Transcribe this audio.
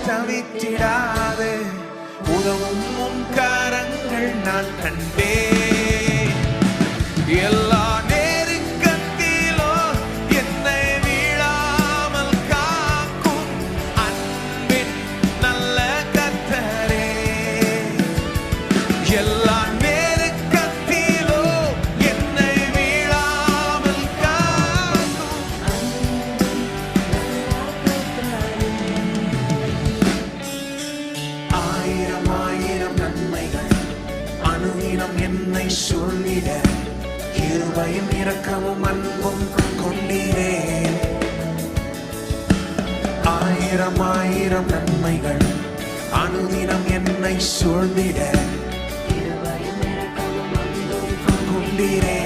தவித்திடாதே உதவும் உன் கரங்கள் நான் கண்டேன் எல்லா நெருக்கத்திலோ என்னை வீழாமல் காக்கும் அன்பின் நல்ல கர்த்தரே எல்லா நெருக்கத்திலோ என்னை வீழாமல் காக்கும் ஆயிரம் ஆயிரம் நன்மைகள் அனுதினம் என்னை சூழ்ந்திட கிருபையும் இரக்கமும் அன்பும் கொண்டீரே ஆயிரம் ஆயிரம் நன்மைகள் அனுதினம் என்னை சூழ்ந்திட கிருபையும் இரக்கமும் அன்பும் கொண்டீரே